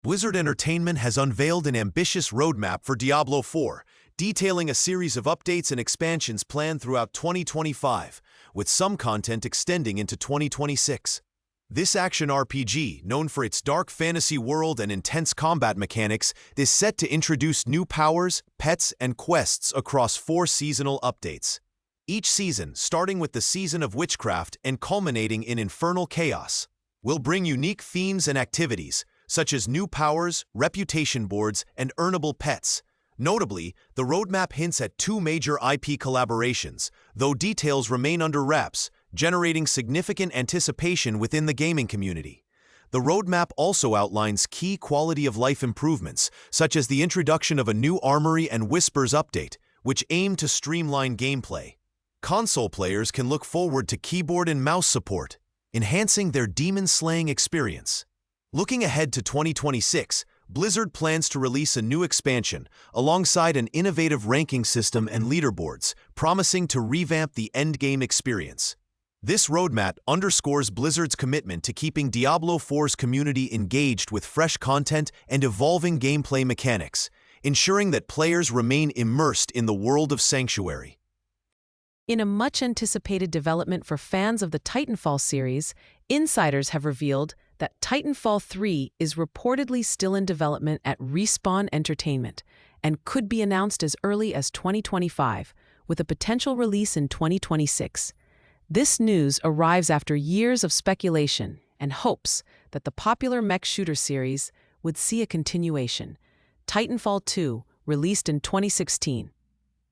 Blizzard Entertainment has unveiled an ambitious roadmap for Diablo 4, detailing a series of updates and expansions planned throughout 2025, with some content extending into 2026. This action RPG, known for its dark fantasy world and intense combat mechanics, is set to introduce new powers, pets, and quests across 4 seasonal updates. Each season, starting with the Season of Witchcraft and culminating in Infernal Chaos, will bring unique themes and activities, such as new powers, reputation boards, and earnable pets. Notably, the roadmap hints at 2 major IP collaborations, though details remain under wraps, generating significant anticipation within the gaming community. The roadmap also outlines key quality-of-life improvements, such as the introduction of a new Armory and Whispers update, which aim to streamline gameplay. Console players can look forward to keyboard and mouse support, enhancing their demon-slaying experience. Looking ahead to 2026, Blizzard plans to release a new expansion, alongside an innovative ranking system and leaderboards, promising to revamp the endgame experience. This roadmap underscores Blizzard's commitment to keeping Diablo 4's community engaged with fresh content and evolving gameplay mechanics, ensuring that players remain immersed in the world of Sanctuary. In a much-anticipated development for fans of the Titanfall series, insiders have revealed that Titanfall 3 is reportedly still in development at Respawn Entertainment and could be announced as early as 2025, with a potential release in 2026. This news arrives after years of speculation and hopes that the popular mech shooter series would see a continuation. Titanfall 2, released in 2016,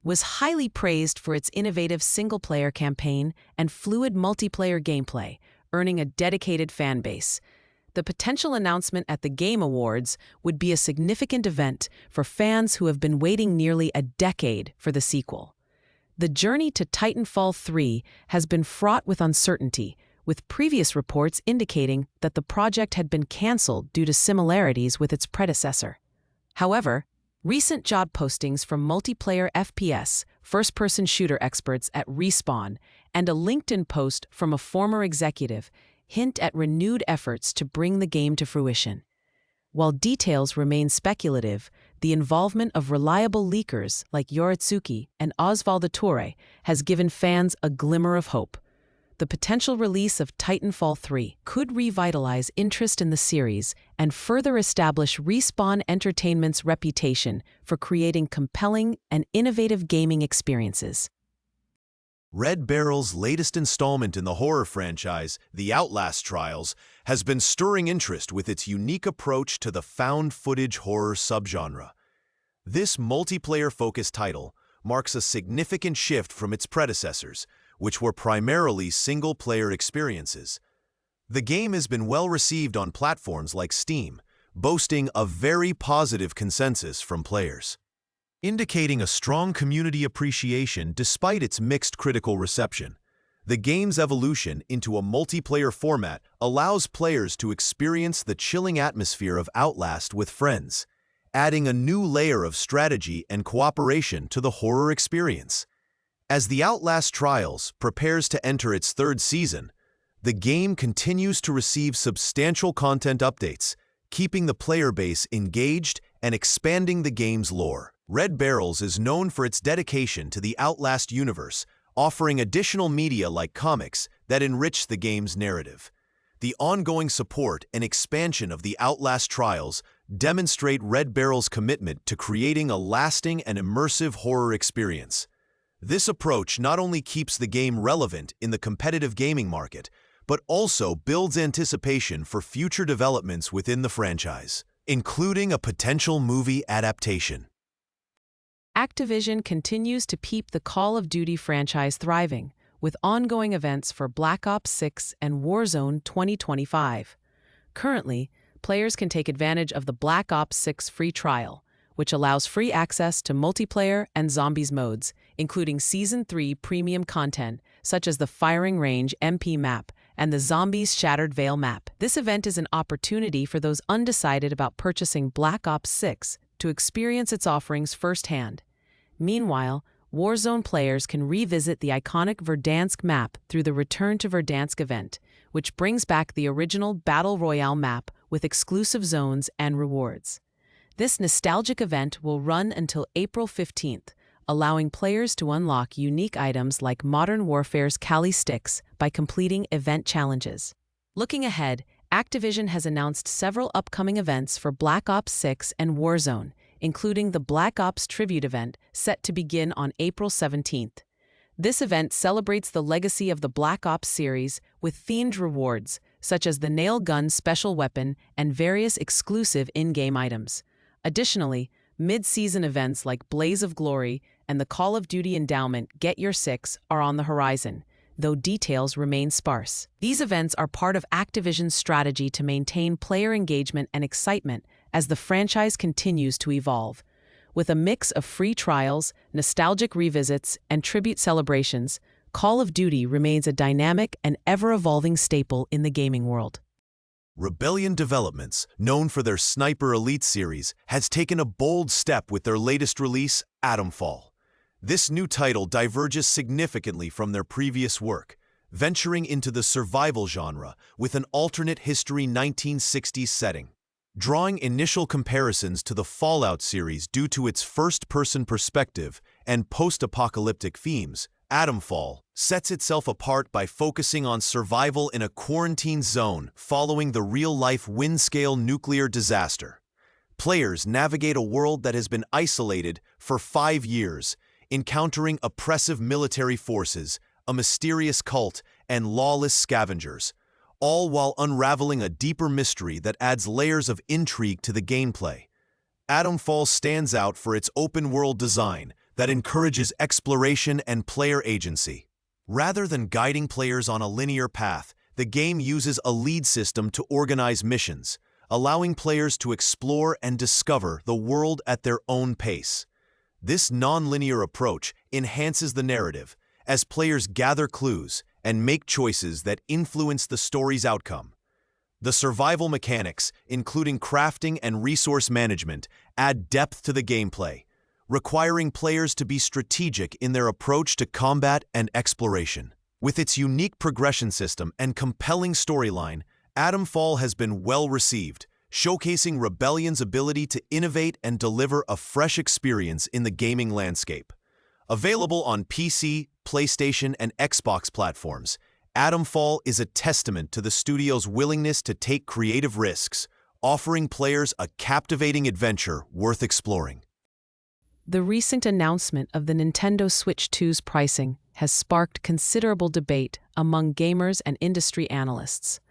was highly praised for its innovative single-player campaign and fluid multiplayer gameplay, earning a dedicated fan base. The potential announcement at the Game Awards would be a significant event for fans who have been waiting nearly a decade for the sequel. The journey to Titanfall 3 has been fraught with uncertainty, with previous reports indicating that the project had been cancelled due to similarities with its predecessor. However, recent job postings from multiplayer FPS, first-person shooter experts at Respawn, and a LinkedIn post from a former executive hint at renewed efforts to bring the game to fruition. While details remain speculative, the involvement of reliable leakers like Yoritsuki and Osvaldo Torre has given fans a glimmer of hope. The potential release of Titanfall 3 could revitalize interest in the series and further establish Respawn Entertainment's reputation for creating compelling and innovative gaming experiences. Red Barrel's latest installment in the horror franchise, The Outlast Trials, has been stirring interest with its unique approach to the found-footage horror subgenre. This multiplayer-focused title marks a significant shift from its predecessors, which were primarily single-player experiences. The game has been well received on platforms like Steam, boasting a very positive consensus from players, indicating a strong community appreciation despite its mixed critical reception. The game's evolution into a multiplayer format allows players to experience the chilling atmosphere of Outlast with friends, adding a new layer of strategy and cooperation to the horror experience. As The Outlast Trials prepares to enter its 3rd season, the game continues to receive substantial content updates, keeping the player base engaged and expanding the game's lore. Red Barrels is known for its dedication to the Outlast universe, offering additional media like comics that enrich the game's narrative. The ongoing support and expansion of the Outlast Trials demonstrate Red Barrel's commitment to creating a lasting and immersive horror experience. This approach not only keeps the game relevant in the competitive gaming market, but also builds anticipation for future developments within the franchise, including a potential movie adaptation. Activision continues to keep the Call of Duty franchise thriving, with ongoing events for Black Ops 6 and Warzone 2025. Currently, players can take advantage of the Black Ops 6 free trial, which allows free access to multiplayer and zombies modes, including Season 3 premium content, such as the Firing Range MP map and the Zombies Shattered Veil map. This event is an opportunity for those undecided about purchasing Black Ops 6 to experience its offerings firsthand. Meanwhile, Warzone players can revisit the iconic Verdansk map through the Return to Verdansk event, which brings back the original Battle Royale map with exclusive zones and rewards. This nostalgic event will run until April 15th, allowing players to unlock unique items like Modern Warfare's Kali sticks by completing event challenges. Looking ahead, Activision has announced several upcoming events for Black Ops 6 and Warzone, including the Black Ops Tribute event set to begin on April 17th. This event celebrates the legacy of the Black Ops series with themed rewards, such as the Nail Gun special weapon and various exclusive in-game items. Additionally, mid-season events like Blaze of Glory and the Call of Duty Endowment Get Your Six are on the horizon, though details remain sparse. These events are part of Activision's strategy to maintain player engagement and excitement as the franchise continues to evolve. With a mix of free trials, nostalgic revisits, and tribute celebrations, Call of Duty remains a dynamic and ever-evolving staple in the gaming world. Rebellion Developments, known for their Sniper Elite series, has taken a bold step with their latest release, Atomfall. This new title diverges significantly from their previous work, venturing into the survival genre with an alternate history 1960s setting. Drawing initial comparisons to the Fallout series due to its first-person perspective and post-apocalyptic themes, Atomfall sets itself apart by focusing on survival in a quarantine zone following the real-life wind-scale nuclear disaster. Players navigate a world that has been isolated for 5 years, encountering oppressive military forces, a mysterious cult, and lawless scavengers, all while unraveling a deeper mystery that adds layers of intrigue to the gameplay. Atomfall stands out for its open-world design that encourages exploration and player agency. Rather than guiding players on a linear path, the game uses a lead system to organize missions, allowing players to explore and discover the world at their own pace. This non-linear approach enhances the narrative as players gather clues and make choices that influence the story's outcome. The survival mechanics, including crafting and resource management, add depth to the gameplay, requiring players to be strategic in their approach to combat and exploration. With its unique progression system and compelling storyline, Atomfall has been well received, showcasing Rebellion's ability to innovate and deliver a fresh experience in the gaming landscape. Available on PC, PlayStation, and Xbox platforms, Atomfall is a testament to the studio's willingness to take creative risks, offering players a captivating adventure worth exploring. The recent announcement of the Nintendo Switch 2's pricing has sparked considerable debate among gamers and industry analysts.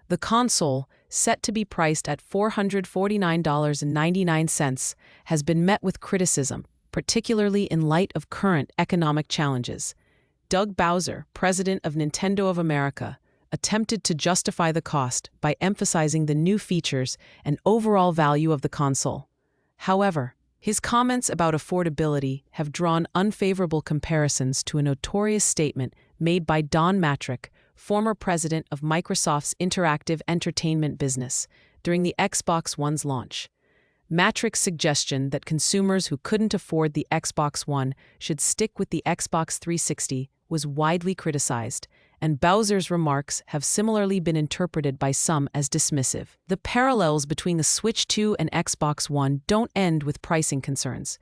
The console, set to be priced at $449.99, has been met with criticism, particularly in light of current economic challenges. Doug Bowser, president of Nintendo of America, attempted to justify the cost by emphasizing the new features and overall value of the console. However, his comments about affordability have drawn unfavorable comparisons to a notorious statement made by Don Mattrick, former president of Microsoft's interactive entertainment business, during the Xbox One's launch. Mattrick's suggestion that consumers who couldn't afford the Xbox One should stick with the Xbox 360 was widely criticized, and Bowser's remarks have similarly been interpreted by some as dismissive. The parallels between the Switch 2 and Xbox One don't end with pricing concerns.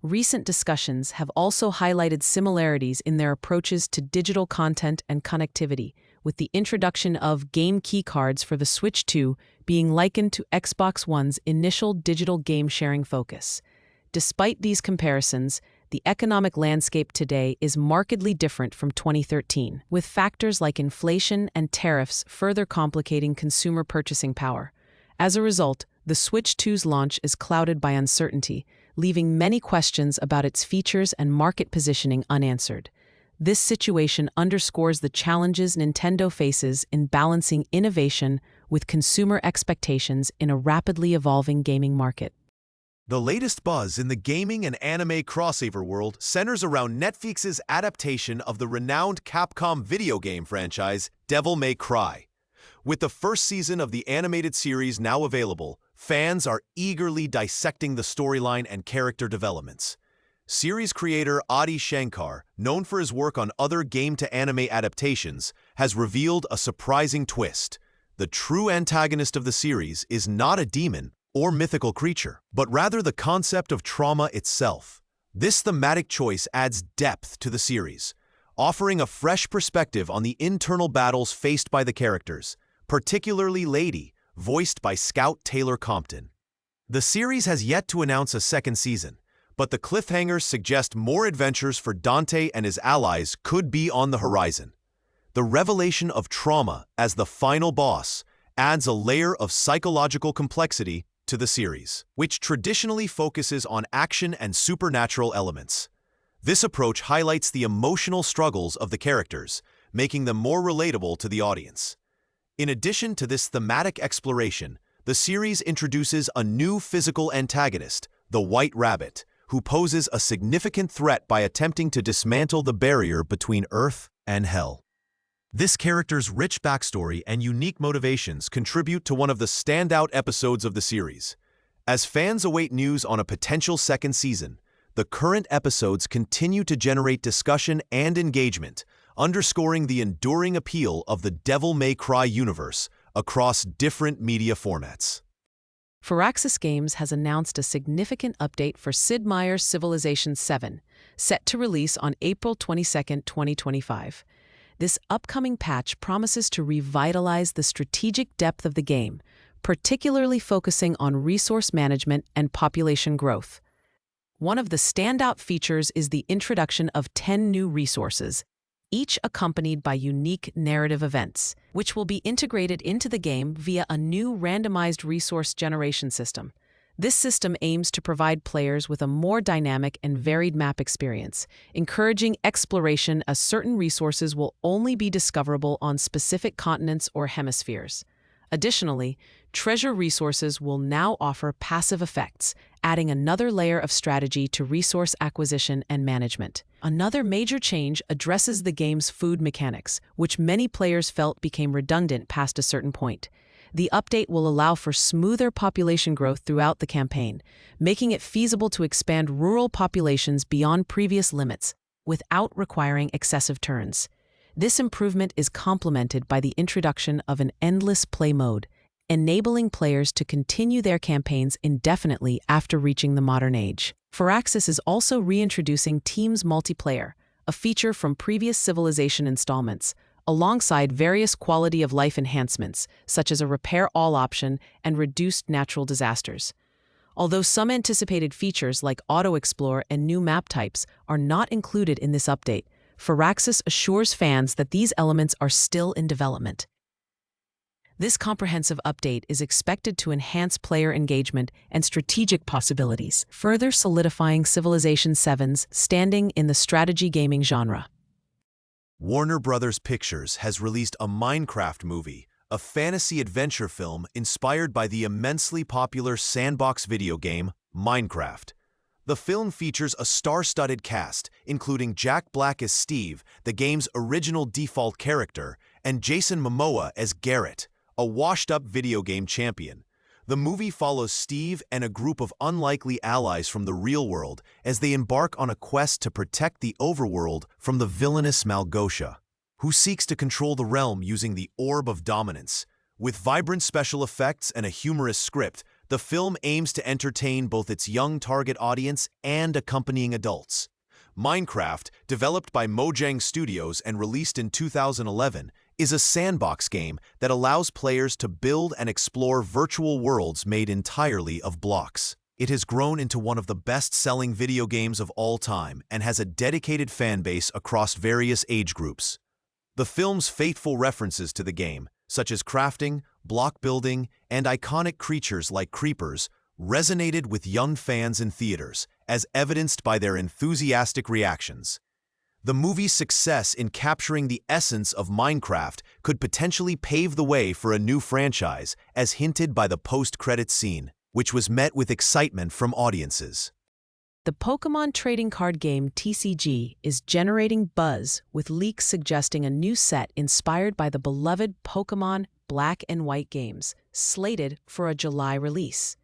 Recent discussions have also highlighted similarities in their approaches to digital content and connectivity, with the introduction of game keycards for the Switch 2 being likened to Xbox One's initial digital game-sharing focus. Despite these comparisons, the economic landscape today is markedly different from 2013, with factors like inflation and tariffs further complicating consumer purchasing power. As a result, the Switch 2's launch is clouded by uncertainty, leaving many questions about its features and market positioning unanswered. This situation underscores the challenges Nintendo faces in balancing innovation with consumer expectations in a rapidly evolving gaming market. The latest buzz in the gaming and anime crossover world centers around Netflix's adaptation of the renowned Capcom video game franchise, Devil May Cry. With the first season of the animated series now available, fans are eagerly dissecting the storyline and character developments. Series creator Adi Shankar, known for his work on other game-to-anime adaptations, has revealed a surprising twist. the true antagonist of the series is not a demon or mythical creature, but rather the concept of trauma itself. This thematic choice adds depth to the series, offering a fresh perspective on the internal battles faced by the characters, particularly Lady, voiced by Scout Taylor Compton. The series has yet to announce a second season, but the cliffhangers suggest more adventures for Dante and his allies could be on the horizon. The revelation of trauma as the final boss adds a layer of psychological complexity to the series, which traditionally focuses on action and supernatural elements. This approach highlights the emotional struggles of the characters, making them more relatable to the audience. In addition to this thematic exploration, the series introduces a new physical antagonist, the White Rabbit, who poses a significant threat by attempting to dismantle the barrier between Earth and Hell. This character's rich backstory and unique motivations contribute to one of the standout episodes of the series. As fans await news on a potential second season, the current episodes continue to generate discussion and engagement, underscoring the enduring appeal of the Devil May Cry universe across different media formats. Firaxis Games has announced a significant update for Sid Meier's Civilization VII, set to release on April 22, 2025. This upcoming patch promises to revitalize the strategic depth of the game, particularly focusing on resource management and population growth. One of the standout features is the introduction of 10 new resources, each accompanied by unique narrative events, which will be integrated into the game via a new randomized resource generation system. This system aims to provide players with a more dynamic and varied map experience, encouraging exploration as certain resources will only be discoverable on specific continents or hemispheres. Additionally, treasure resources will now offer passive effects, adding another layer of strategy to resource acquisition and management. Another major change addresses the game's food mechanics, which many players felt became redundant past a certain point. The update will allow for smoother population growth throughout the campaign, making it feasible to expand rural populations beyond previous limits without requiring excessive turns. This improvement is complemented by the introduction of an endless play mode, enabling players to continue their campaigns indefinitely after reaching the modern age. Firaxis is also reintroducing Teams Multiplayer, a feature from previous Civilization installments, alongside various quality-of-life enhancements, such as a Repair All option and reduced natural disasters. Although some anticipated features like Auto-Explore and new map types are not included in this update, Firaxis assures fans that these elements are still in development. This comprehensive update is expected to enhance player engagement and strategic possibilities, further solidifying Civilization VII's standing in the strategy gaming genre. Warner Bros. Pictures has released a Minecraft movie, a fantasy adventure film inspired by the immensely popular sandbox video game, Minecraft. The film features a star-studded cast, including Jack Black as Steve, the game's original default character, and Jason Momoa as Garrett, a washed-up video game champion. The movie follows Steve and a group of unlikely allies from the real world as they embark on a quest to protect the overworld from the villainous Malgosha, who seeks to control the realm using the Orb of Dominance. With vibrant special effects and a humorous script, the film aims to entertain both its young target audience and accompanying adults. Minecraft, developed by Mojang Studios and released in 2011, is a sandbox game that allows players to build and explore virtual worlds made entirely of blocks. It has grown into one of the best-selling video games of all time and has a dedicated fan base across various age groups. The film's faithful references to the game, such as crafting, block building, and iconic creatures like creepers, resonated with young fans in theaters, as evidenced by their enthusiastic reactions. The movie's success in capturing the essence of Minecraft could potentially pave the way for a new franchise, as hinted by the post-credits scene, which was met with excitement from audiences. The Pokemon trading card game TCG is generating buzz, with leaks suggesting a new set inspired by the beloved Pokemon Black and White games, slated for a July release.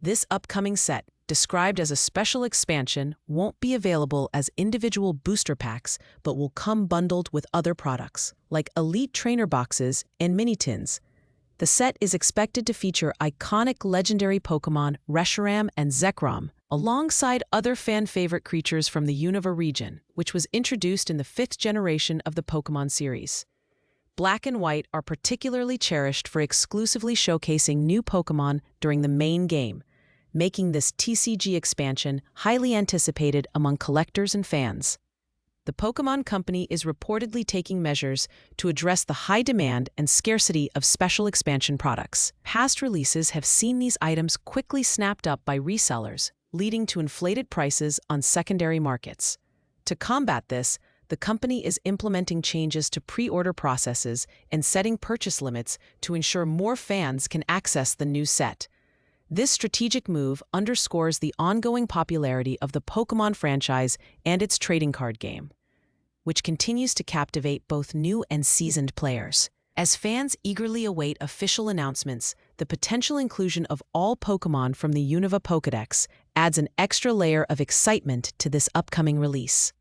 This upcoming set, described as a special expansion, won't be available as individual booster packs, but will come bundled with other products, like Elite Trainer boxes and mini tins. The set is expected to feature iconic legendary Pokémon Reshiram and Zekrom, alongside other fan-favorite creatures from the Unova region, which was introduced in the 5th generation of the Pokémon series. Black and White are particularly cherished for exclusively showcasing new Pokémon during the main game, making this TCG expansion highly anticipated among collectors and fans. The Pokémon Company is reportedly taking measures to address the high demand and scarcity of special expansion products. Past releases have seen these items quickly snapped up by resellers, leading to inflated prices on secondary markets. To combat this, the company is implementing changes to pre-order processes and setting purchase limits to ensure more fans can access the new set. This strategic move underscores the ongoing popularity of the Pokémon franchise and its trading card game, which continues to captivate both new and seasoned players. As fans eagerly await official announcements, the potential inclusion of all Pokémon from the Unova Pokédex adds an extra layer of excitement to this upcoming release.